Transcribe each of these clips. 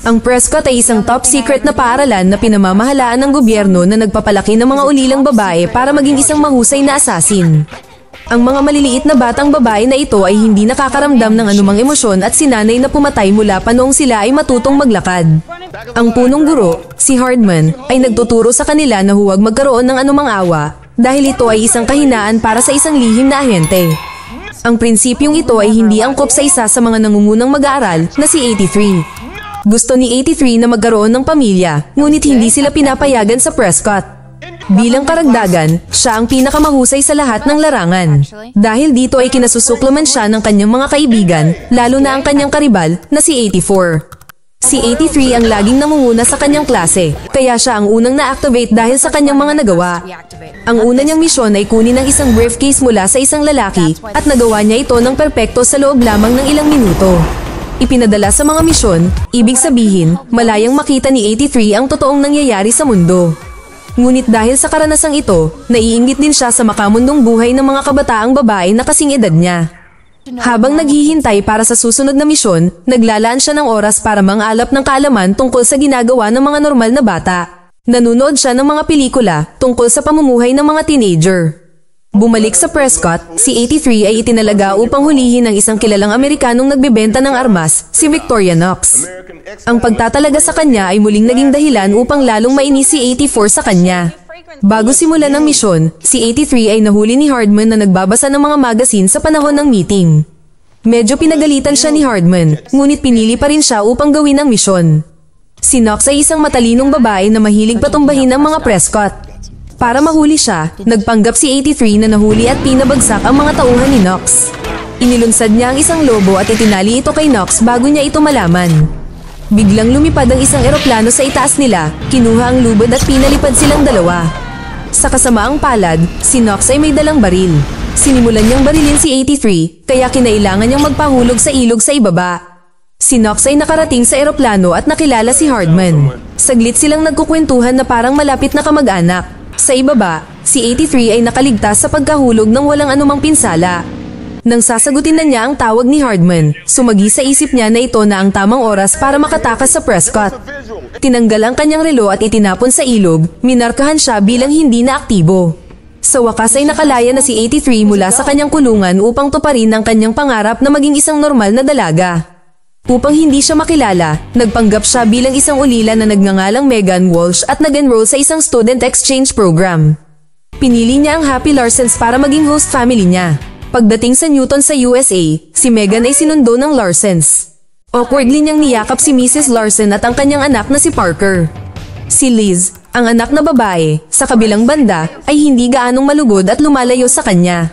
Ang Prescott ay isang top secret na paaralan na pinamamahalaan ng gobyerno na nagpapalaki ng mga ulilang babae para maging isang mahusay na asasin. Ang mga maliliit na batang babae na ito ay hindi nakakaramdam ng anumang emosyon at sinanay na pumatay mula pa noong sila ay matutong maglakad. Ang punong guro, si Hardman, ay nagtuturo sa kanila na huwag magkaroon ng anumang awa dahil ito ay isang kahinaan para sa isang lihim na ahente. Ang prinsipyong ito ay hindi angkop sa isa sa mga nangungunang mag-aaral na si 83. Gusto ni 83 na magkaroon ng pamilya, ngunit hindi sila pinapayagan sa Prescott. Bilang karagdagan, siya ang pinakamahusay sa lahat ng larangan. Dahil dito ay kinasusuklaman siya ng kanyang mga kaibigan, lalo na ang kanyang karibal na si 84. Si 83 ang laging namumuna sa kanyang klase, kaya siya ang unang na-activate dahil sa kanyang mga nagawa. Ang una niyang misyon ay kunin ang isang briefcase mula sa isang lalaki at nagawa niya ito ng perpekto sa loob lamang ng ilang minuto. Ipinadala sa mga misyon, ibig sabihin, malayang makita ni 83 ang totoong nangyayari sa mundo. Ngunit dahil sa karanasang ito, naiinggit din siya sa makamundong buhay ng mga kabataang babae na kasing edad niya. Habang naghihintay para sa susunod na misyon, naglalaan siya ng oras para mangalap ng kaalaman tungkol sa ginagawa ng mga normal na bata. Nanonood siya ng mga pelikula tungkol sa pamumuhay ng mga teenager. Bumalik sa Prescott, si 83 ay itinalaga upang hulihin ng isang kilalang Amerikanong nagbebenta ng armas, si Victoria Knox. Ang pagtatalaga sa kanya ay muling naging dahilan upang lalong mainis si 84 sa kanya. Bago simulan ng misyon, si 83 ay nahuli ni Hardman na nagbabasa ng mga magazine sa panahon ng meeting. Medyo pinagalitan siya ni Hardman, ngunit pinili pa rin siya upang gawin ang misyon. Si Knox ay isang matalinong babae na mahilig patumbahin ang mga Prescott. Para mahuli siya, nagpanggap si 83 na nahuli at pinabagsak ang mga tauhan ni Knox. Inilunsad niya ang isang lobo at itinali ito kay Knox bago niya ito malaman. Biglang lumipad ang isang eroplano sa itaas nila, kinuha ang lubid at pinalipad silang dalawa. Sa kasamaang palad, si Knox ay may dalang baril. Sinimulan niyang barilin si 83, kaya kinailangan niyang magpahulog sa ilog sa ibaba. Si Knox ay nakarating sa eroplano at nakilala si Hardman. Saglit silang nagkukwentuhan na parang malapit na kamag-anak. Sa ibaba, si 83 ay nakaligtas sa pagkahulog ng walang anumang pinsala. Nang sasagutin na niya ang tawag ni Hardman, sumagi sa isip niya na ito na ang tamang oras para makatakas sa Prescott. Tinanggal ang kanyang relo at itinapon sa ilog, minarkahan siya bilang hindi na aktibo. Sa wakas ay nakalaya na si 83 mula sa kanyang kulungan upang tuparin ang kanyang pangarap na maging isang normal na dalaga. Upang hindi siya makilala, nagpanggap siya bilang isang ulila na nagngangalang Megan Walsh at nag-enroll sa isang student exchange program. Pinili niya ang Happy Larsens para maging host family niya. Pagdating sa Newton sa USA, si Megan ay sinundo ng Larsens. Awkwardly niyang niyakap si Mrs. Larsen at ang kanyang anak na si Parker. Si Liz, ang anak na babae, sa kabilang banda, ay hindi gaanong malugod at lumalayo sa kanya.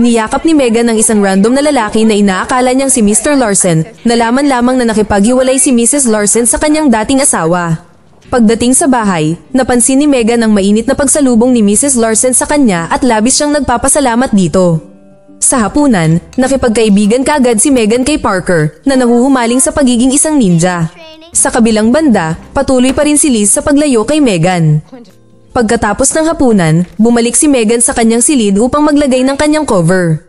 Niyakap ni Megan ang isang random na lalaki na inaakala niyang si Mr. Larsen, nalaman lamang na nakipaghiwalay si Mrs. Larsen sa kanyang dating asawa. Pagdating sa bahay, napansin ni Megan ang mainit na pagsalubong ni Mrs. Larsen sa kanya at labis siyang nagpapasalamat dito. Sa hapunan, nakipagkaibigan kaagad si Megan kay Parker na nahuhumaling sa pagiging isang ninja. Sa kabilang banda, patuloy pa rin si Liz sa paglayo kay Megan. Pagkatapos ng hapunan, bumalik si Megan sa kanyang silid upang maglagay ng kanyang cover.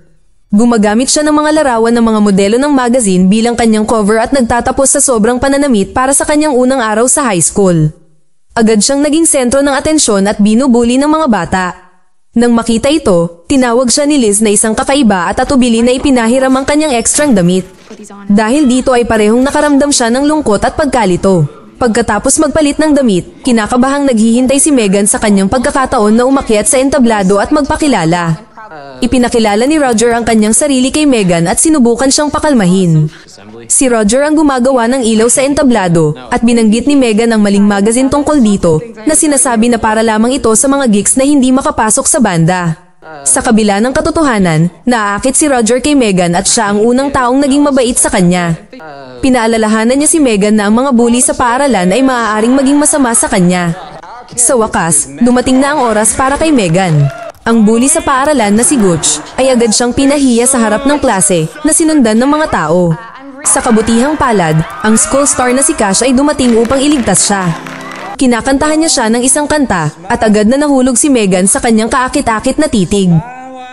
Gumagamit siya ng mga larawan ng mga modelo ng magazine bilang kanyang cover at nagtatapos sa sobrang pananamit para sa kanyang unang araw sa high school. Agad siyang naging sentro ng atensyon at binubuli ng mga bata. Nang makita ito, tinawag siya ni Liz na isang kakaiba at atubili na ipinahiram ang kanyang ekstrang damit. Dahil dito ay parehong nakaramdam siya ng lungkot at pagkalito. Pagkatapos magpalit ng damit, kinakabahang naghihintay si Megan sa kanyang pagkakataon na umakyat sa entablado at magpakilala. Ipinakilala ni Roger ang kanyang sarili kay Megan at sinubukan siyang pakalmahin. Si Roger ang gumagawa ng ilaw sa entablado at binanggit ni Megan ang maling magazine tungkol dito na sinasabi na para lamang ito sa mga geeks na hindi makapasok sa banda. Sa kabila ng katotohanan, naaakit si Roger kay Megan at siya ang unang taong naging mabait sa kanya. Pinaalalahanan niya si Megan na ang mga bully sa paaralan ay maaaring maging masama sa kanya. Sa wakas, dumating na ang oras para kay Megan. Ang bully sa paaralan na si Gooch ay agad siyang pinahiya sa harap ng klase na sinundan ng mga tao. Sa kabutihang palad, ang school star na si Cash ay dumating upang iligtas siya. Kinakantahan niya siya ng isang kanta at agad na nahulog si Megan sa kanyang kaakit-akit na titig.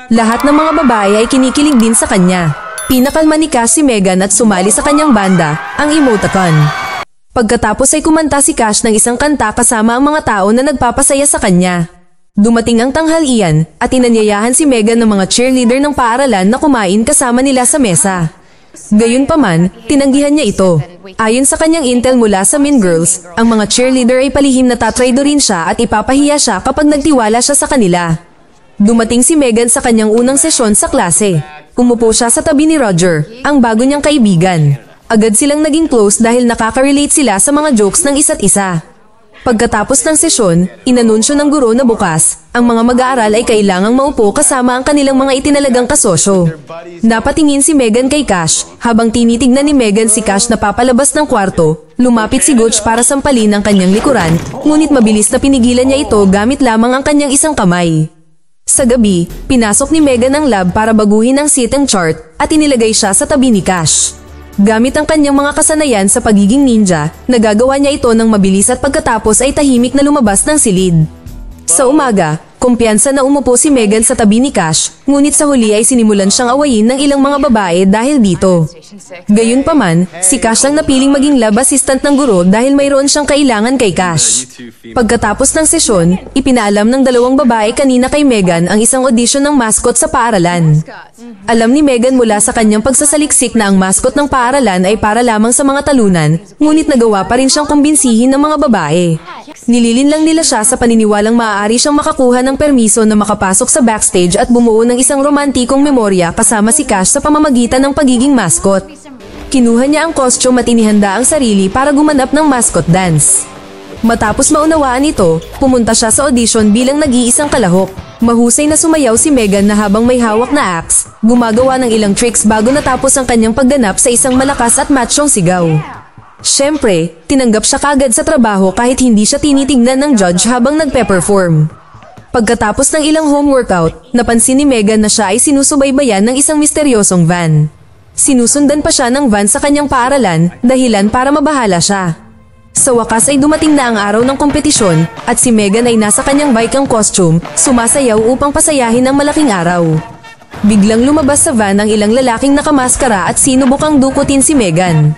Lahat ng mga babae ay kinikilig din sa kanya. Pinakalma ni Cash si Megan at sumali sa kanyang banda, ang Emoticon. Pagkatapos ay kumanta si Cash ng isang kanta kasama ang mga tao na nagpapasaya sa kanya. Dumating ang tanghalian at inanyayahan si Megan ng mga cheerleader ng paaralan na kumain kasama nila sa mesa. Gayunpaman, tinanggihan niya ito. Ayon sa kanyang intel mula sa Mean Girls, ang mga cheerleader ay palihim na tatraidorin siya at ipapahiya siya kapag nagtiwala siya sa kanila. Dumating si Megan sa kanyang unang sesyon sa klase. Umupo siya sa tabi ni Roger, ang bago niyang kaibigan. Agad silang naging close dahil nakaka-relate sila sa mga jokes ng isa't isa. Pagkatapos ng sesyon, inanunsyo ng guro na bukas, ang mga mag-aaral ay kailangang maupo kasama ang kanilang mga itinalagang kasosyo. Napatingin si Megan kay Cash, habang tinitignan ni Megan si Cash na papalabas ng kwarto, lumapit si Gooch para sampalin ang kanyang likuran, ngunit mabilis na pinigilan niya ito gamit lamang ang kanyang isang kamay. Sa gabi, pinasok ni Megan ang lab para baguhin ang sitting chart at inilagay siya sa tabi ni Cash. Gamit ang kanyang mga kasanayan sa pagiging ninja, nagagawa niya ito ng mabilis at pagkatapos ay tahimik na lumabas ng silid. Sa umaga, kumpiyansa na umupo si Megan sa tabi ni Cash, ngunit sa huli ay sinimulan siyang awayin ng ilang mga babae dahil dito. Gayunpaman, si Cash ang napiling maging lab assistant ng guro dahil mayroon siyang kailangan kay Cash. Pagkatapos ng sesyon, ipinaalam ng dalawang babae kanina kay Megan ang isang audition ng mascot sa paaralan. Alam ni Megan mula sa kanyang pagsasaliksik na ang mascot ng paaralan ay para lamang sa mga talunan, ngunit nagawa pa rin siyang kumbinsihin ng mga babae. Nililin lang nila siya sa paniniwalang maaari siyang makakuha ng permiso na makapasok sa backstage at bumuo ng isang romantikong memorya kasama si Cash sa pamamagitan ng pagiging mascot. Kinuha niya ang costume at inihanda ang sarili para gumanap ng mascot dance. Matapos maunawaan ito, pumunta siya sa audition bilang nag-iisang kalahok. Mahusay na sumayaw si Megan na habang may hawak na axe, gumagawa ng ilang tricks bago natapos ang kanyang pagganap sa isang malakas at machong sigaw. Siyempre, tinanggap siya kagad sa trabaho kahit hindi siya tinitignan ng judge habang nagpe-perform. Pagkatapos ng ilang home workout, napansin ni Megan na siya ay sinusubaybayan ng isang misteryosong van. Sinusundan pa siya ng van sa kanyang paaralan, dahilan para mabahala siya. Sa wakas ay dumating na ang araw ng kompetisyon at si Megan ay nasa kanyang bike ang costume, sumasayaw upang pasayahin ang malaking araw. Biglang lumabas sa van ang ilang lalaking nakamaskara at sinubukang dukutin si Megan.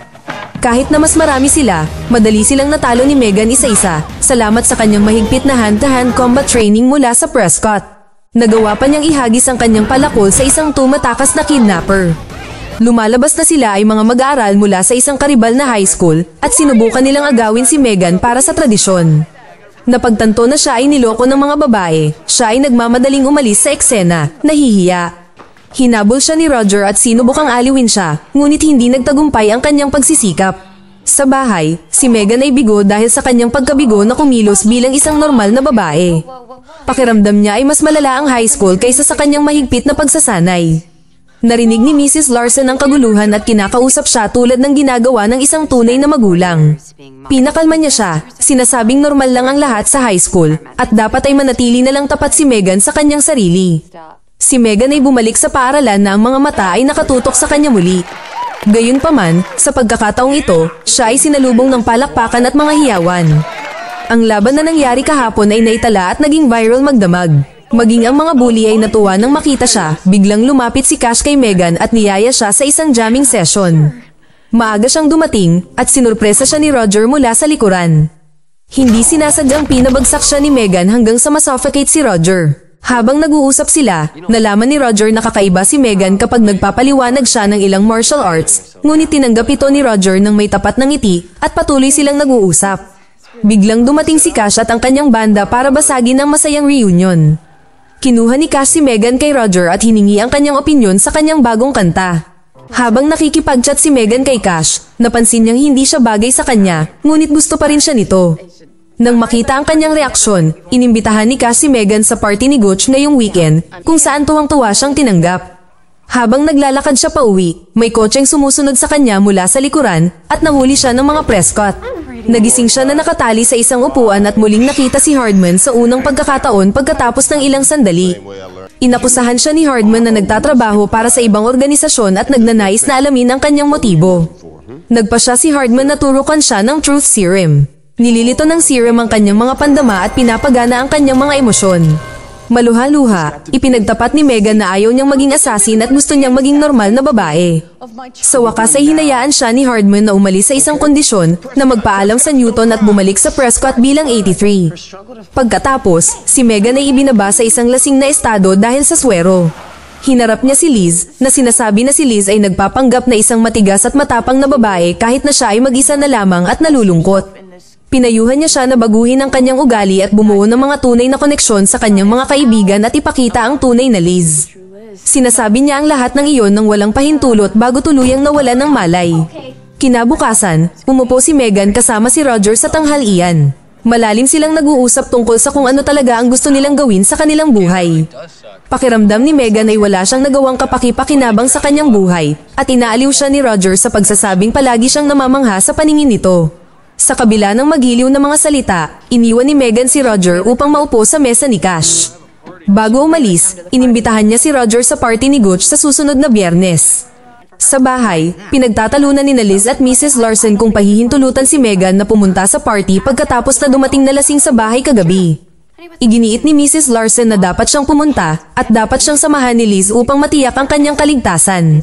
Kahit na mas marami sila, madali silang natalo ni Megan isa-isa, salamat sa kanyang mahigpit na hand-to-hand combat training mula sa Prescott. Nagawa pa niyang ihagis ang kanyang palakol sa isang tumatakas na kidnapper. Lumalabas na sila ay mga mag-aaral mula sa isang karibal na high school at sinubukan nilang agawin si Megan para sa tradisyon. Napagtanto na siya ay niloko ng mga babae, siya ay nagmamadaling umalis sa eksena, nahihiya. Hinabol siya ni Roger at sinubukang aliwin siya, ngunit hindi nagtagumpay ang kanyang pagsisikap. Sa bahay, si Megan ay bigo dahil sa kanyang pagkabigo na kumilos bilang isang normal na babae. Pakiramdam niya ay mas malala ang high school kaysa sa kanyang mahigpit na pagsasanay. Narinig ni Mrs. Larson ang kaguluhan at kinakausap siya tulad ng ginagawa ng isang tunay na magulang. Pinakalma niya siya, sinasabing normal lang ang lahat sa high school, at dapat ay manatili na lang tapat si Megan sa kanyang sarili. Si Megan ay bumalik sa paaralan na ang mga mata ay nakatutok sa kanya muli. Gayunpaman, sa pagkakataong ito, siya ay sinalubong ng palakpakan at mga hiyawan. Ang laban na nangyari kahapon ay naitala at naging viral magdamag. Maging ang mga bully ay natuwa nang makita siya, biglang lumapit si Cash kay Megan at niyaya siya sa isang jamming session. Maaga siyang dumating at sinurpresa siya ni Roger mula sa likuran. Hindi sinasadyang pinabagsak siya ni Megan hanggang sa masuffocate si Roger. Habang nag-uusap sila, nalaman ni Roger na kakaiba si Megan kapag nagpapaliwanag siya ng ilang martial arts, ngunit tinanggap ito ni Roger ng may tapat ng ngiti at patuloy silang nag-uusap. Biglang dumating si Cash at ang kanyang banda para basagin ang masayang reunion. Kinuha ni Cash si Megan kay Roger at hiningi ang kanyang opinyon sa kanyang bagong kanta. Habang nakikipag-chat si Megan kay Cash, napansin niyang hindi siya bagay sa kanya, ngunit gusto pa rin siya nito. Nang makita ang kanyang reaksyon, inimbitahan ni Cash si Megan sa party ni Gooch ngayong weekend, kung saan tuwang-tuwa siyang tinanggap. Habang naglalakad siya pa uwi, may kotseng sumusunod sa kanya mula sa likuran at nahuli siya ng mga Prescott. Nagising siya na nakatali sa isang upuan at muling nakita si Hardman sa unang pagkakataon pagkatapos ng ilang sandali. Inakusahan siya ni Hardman na nagtatrabaho para sa ibang organisasyon at nagnanais na alamin ang kanyang motibo. Nagpa siya si Hardman na turukan siya ng truth serum. Nililito ng serum ang kanyang mga pandama at pinapagana ang kanyang mga emosyon. Maluha-luha, ipinagtapat ni Megan na ayaw niyang maging assassin at gusto niyang maging normal na babae. Sa wakas ay hinayaan siya ni Hardman na umalis sa isang kondisyon na magpaalam sa Newton at bumalik sa Prescott bilang 83. Pagkatapos, si Megan ay ibinaba sa isang lasing na estado dahil sa swero. Hinarap niya si Liz, na sinasabi na si Liz ay nagpapanggap na isang matigas at matapang na babae kahit na siya ay mag-isa na lamang at nalulungkot. Pinayuhan niya siya na baguhin ang kanyang ugali at bumuo ng mga tunay na koneksyon sa kanyang mga kaibigan at ipakita ang tunay na Liz. Sinasabi niya ang lahat ng iyon nang walang pahintulot bago tuluyang nawalan ng malay. Kinabukasan, umupo si Megan kasama si Roger sa tanghalian. Malalim silang nag-uusap tungkol sa kung ano talaga ang gusto nilang gawin sa kanilang buhay. Pakiramdam ni Megan ay wala siyang nagawang kapaki-pakinabang sa kanyang buhay at inaaliw siya ni Roger sa pagsasabing palagi siyang namamangha sa paningin nito. Sa kabila ng magiliw na mga salita, iniwan ni Megan si Roger upang maupo sa mesa ni Cash. Bago umalis, inimbitahan niya si Roger sa party ni Gooch sa susunod na Biyernes. Sa bahay, pinagtatalunan ni Liz at Mrs. Larson kung pahihintulutan si Megan na pumunta sa party pagkatapos na dumating na lasing sa bahay kagabi. Iginiit ni Mrs. Larson na dapat siyang pumunta at dapat siyang samahan ni Liz upang matiyak ang kanyang kaligtasan.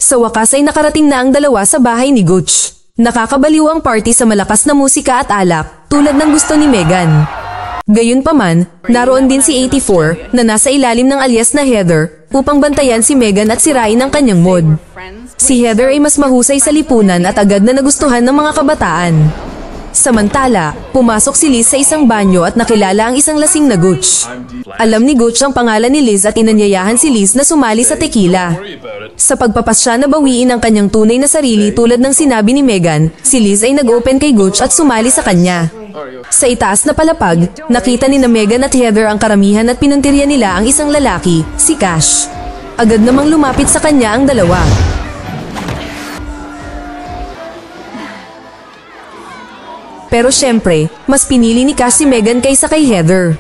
Sa wakas ay nakarating na ang dalawa sa bahay ni Gooch. Nakakabaliw ang party sa malakas na musika at alak, tulad ng gusto ni Megan. Gayunpaman, naroon din si 84 na nasa ilalim ng alias na Heather upang bantayan si Megan at sirain ang kanyang mood. Si Heather ay mas mahusay sa lipunan at agad na nagustuhan ng mga kabataan. Samantala, pumasok si Liz sa isang banyo at nakilala ang isang lasing na Gooch. Alam ni Gooch ang pangalan ni Liz at inanyayahan si Liz na sumali sa tequila. Sa pagpapasya na bawiin ang kanyang tunay na sarili tulad ng sinabi ni Megan, si Liz ay nag-open kay Gooch at sumali sa kanya. Sa itaas na palapag, nakita ni na Megan at Heather ang karamihan at pinuntirya nila ang isang lalaki, si Cash. Agad namang lumapit sa kanya ang dalawa. Pero syempre, mas pinili ni Cash si Megan kaysa kay Heather.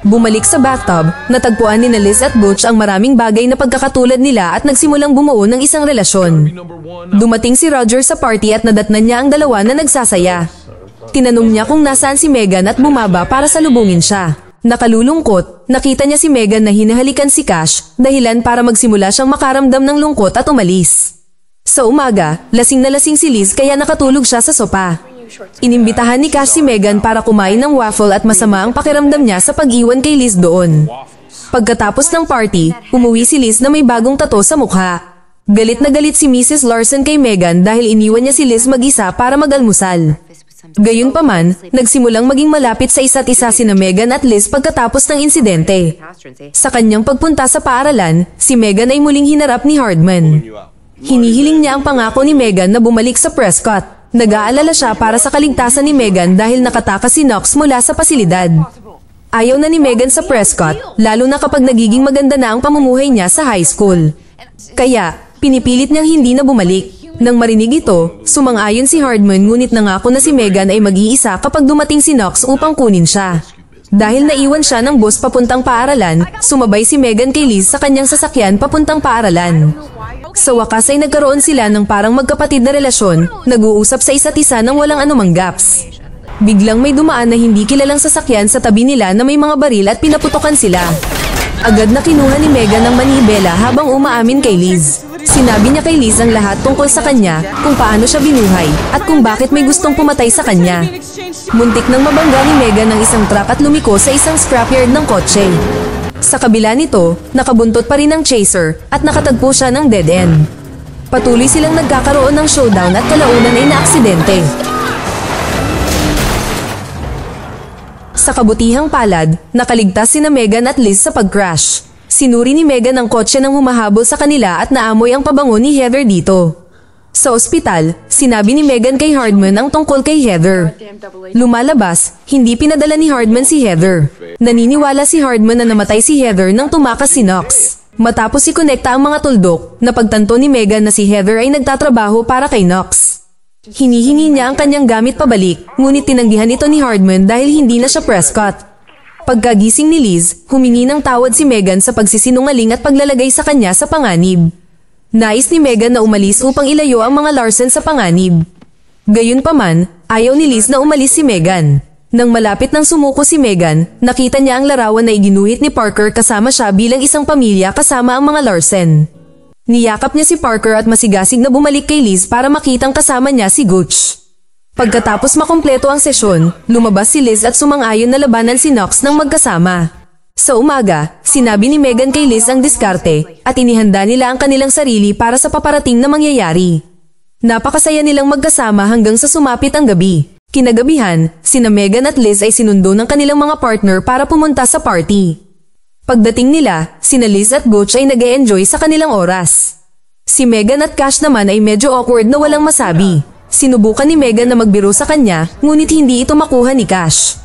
Bumalik sa bathtub, natagpuan ni Liz at Butch ang maraming bagay na pagkakatulad nila at nagsimulang bumuo ng isang relasyon. Dumating si Roger sa party at nadatnan niya ang dalawa na nagsasaya. Tinanong niya kung nasaan si Megan at bumaba para salubungin siya. Nakalulungkot, nakita niya si Megan na hinahalikan si Cash, dahilan para magsimula siyang makaramdam ng lungkot at umalis. Sa umaga, lasing na lasing si Liz kaya nakatulog siya sa sopa. Inimbitahan ni Cash si Megan para kumain ng waffle at masama ang pakiramdam niya sa pag-iwan kay Liz doon. Pagkatapos ng party, umuwi si Liz na may bagong tato sa mukha. Galit na galit si Mrs. Larson kay Megan dahil iniwan niya si Liz mag-isa para mag-almusal. Gayunpaman, nagsimulang maging malapit sa isa't isa sina Megan at Liz pagkatapos ng insidente. Sa kanyang pagpunta sa paaralan, si Megan ay muling hinarap ni Hardman. Hinihiling niya ang pangako ni Megan na bumalik sa Prescott. Nag-aalala siya para sa kaligtasan ni Megan dahil nakatakas si Knox mula sa pasilidad. Ayaw na ni Megan sa Prescott, lalo na kapag nagiging maganda na ang pamumuhay niya sa high school. Kaya, pinipilit niyang hindi na bumalik. Nang marinig ito, sumang-ayon si Hardman ngunit nangako na si Megan ay mag-iisa kapag dumating si Knox upang kunin siya. Dahil naiwan siya ng bus papuntang paaralan, sumabay si Megan kay Liz sa kanyang sasakyan papuntang paaralan. Sa wakas ay nagkaroon sila ng parang magkapatid na relasyon, nag-uusap sa isa't isa ng walang anumang gaps. Biglang may dumaan na hindi kilalang sasakyan sa tabi nila na may mga baril at pinaputokan sila. Agad na kinuha ni Megan ang manibela habang umaamin kay Liz. Sinabi niya kay Liz ang lahat tungkol sa kanya, kung paano siya binuhay, at kung bakit may gustong pumatay sa kanya. Muntik nang mabangga ni Megan ng isang truck at lumiko sa isang scrapyard ng kotse. Sa kabila nito, nakabuntot pa rin ang chaser at nakatagpo siya ng dead end. Patuloy silang nagkakaroon ng showdown at kalaunan ay naaksidente. Sa kabutihang palad, nakaligtas sina Megan at Liz sa pag-crash. Sinuri ni Megan ang kotse nang humahabol sa kanila at naamoy ang pabango ni Heather dito. Sa ospital, sinabi ni Megan kay Hardman ang tungkol kay Heather. Lumalabas, hindi pinadala ni Hardman si Heather. Naniniwala si Hardman na namatay si Heather nang tumakas si Knox. Matapos ikonekta ang mga tuldok, napagtanto ni Megan na si Heather ay nagtatrabaho para kay Knox. Hinihingi niya ang kanyang gamit pabalik, ngunit tinanggihan ito ni Hardman dahil hindi na siya Prescott. Pagkagising ni Liz, humingi ng tawad si Megan sa pagsisinungaling at paglalagay sa kanya sa panganib. Nais ni Megan na umalis upang ilayo ang mga Larson sa panganib. Gayunpaman, ayaw ni Liz na umalis si Megan. Nang malapit nang sumuko si Megan, nakita niya ang larawan na iginuhit ni Parker kasama siya bilang isang pamilya kasama ang mga Larsen. Niyakap niya si Parker at masigasig na bumalik kay Liz para makitang kasama niya si Gooch. Pagkatapos makumpleto ang sesyon, lumabas si Liz at sumang-ayon na labanan si Knox ng magkasama. Sa umaga, sinabi ni Megan kay Liz ang diskarte at inihanda nila ang kanilang sarili para sa paparating na mangyayari. Napakasaya nilang magkasama hanggang sa sumapit ang gabi. Kinagabihan, sina Megan at Liz ay sinundo ng kanilang mga partner para pumunta sa party. Pagdating nila, sina Liz at Gooch ay nag-e-enjoy sa kanilang oras. Si Megan at Cash naman ay medyo awkward na walang masabi. Sinubukan ni Megan na magbiro sa kanya, ngunit hindi ito makuha ni Cash.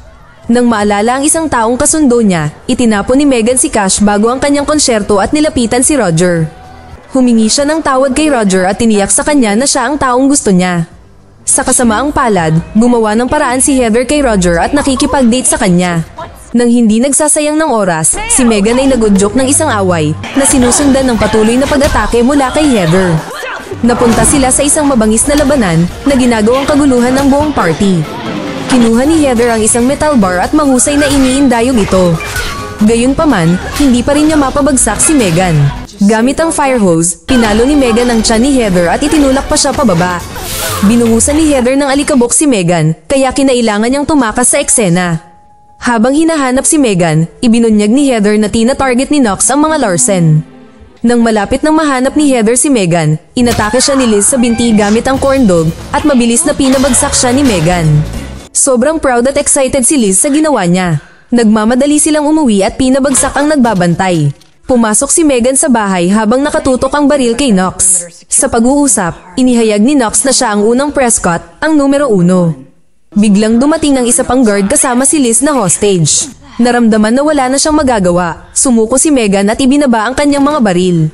Nang maalala ang isang taong kasundo niya, itinapon ni Megan si Cash bago ang kanyang konsyerto at nilapitan si Roger. Humingi siya ng tawad kay Roger at tiniyak sa kanya na siya ang taong gusto niya. Sa kasamaang palad, gumawa ng paraan si Heather kay Roger at nakikipag-date sa kanya. Nang hindi nagsasayang ng oras, si Megan ay nagudyok ng isang away na sinusundan ng patuloy na pag-atake mula kay Heather. Napunta sila sa isang mabangis na labanan na ginagawang kaguluhan ng buong party. Kinuha ni Heather ang isang metal bar at mahusay na iniindayog ito. Gayunpaman, hindi pa rin niya mapabagsak si Megan. Gamit ang fire hose, pinalo ni Megan ang tiyan ni Heather at itinulak pa siya pababa. Binungusan ni Heather ng alikabok si Megan, kaya kinailangan niyang tumakas sa eksena. Habang hinahanap si Megan, ibinunyag ni Heather na tina-target ni Knox ang mga Larsen. Nang malapit nang mahanap ni Heather si Megan, inatake siya ni Liz sa binti gamit ang corn dog at mabilis na pinabagsak siya ni Megan. Sobrang proud at excited si Liz sa ginawa niya. Nagmamadali silang umuwi at pinabagsak ang nagbabantay. Pumasok si Megan sa bahay habang nakatutok ang baril kay Knox. Sa pag-uusap, inihayag ni Knox na siya ang unang Prescott, ang numero 1. Biglang dumating ang isa pang guard kasama si Liz na hostage. Naramdaman na wala na siyang magagawa. Sumuko si Megan at ibinaba ang kanyang mga baril.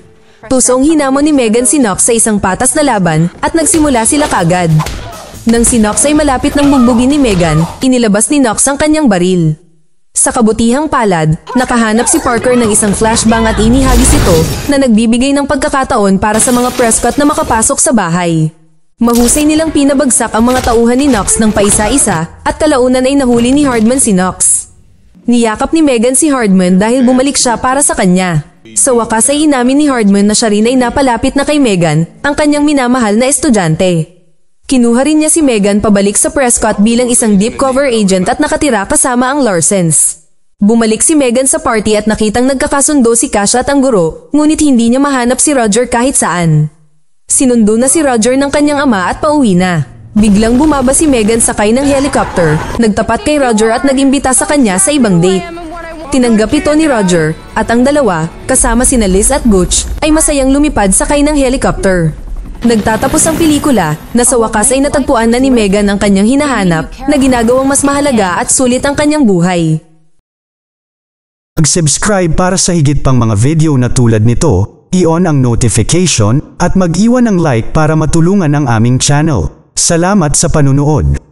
Tusong hinamon ni Megan si Knox sa isang patas na laban at nagsimula sila kagad. Nang si Knox ay malapit ng bugbugin ni Megan, inilabas ni Knox ang kanyang baril. Sa kabutihang palad, nakahanap si Parker ng isang flashbang at inihagis ito na nagbibigay ng pagkakataon para sa mga Prescott na makapasok sa bahay. Mahusay nilang pinabagsak ang mga tauhan ni Knox ng paisa-isa at kalaunan ay nahuli ni Hardman si Knox. Niyakap ni Megan si Hardman dahil bumalik siya para sa kanya. Sa wakas ay inamin ni Hardman na siya rin ay napalapit na kay Megan, ang kanyang minamahal na estudyante. Kinuha rin niya si Megan pabalik sa Prescott bilang isang deep cover agent at nakatira kasama ang Larsens. Bumalik si Megan sa party at nakitang nagkakasundo si Cash at ang guro, ngunit hindi niya mahanap si Roger kahit saan. Sinundo na si Roger ng kanyang ama at pauwi na. Biglang bumaba si Megan sakay ng helicopter, nagtapat kay Roger at nagimbita sa kanya sa ibang date. Tinanggap ito ni Roger, at ang dalawa, kasama sina Liz at Gooch, ay masayang lumipad sakay ng helicopter. Nagtatapos ang pelikula na sa wakas ay natagpuan na ni Megan ang kanyang hinahanap na ginagawang mas mahalaga at sulit ang kanyang buhay. Mag-subscribe para sa higit pang mga video na tulad nito, i-on ang notification at mag-iwan ng like para matulungan ang aming channel. Salamat sa panunood.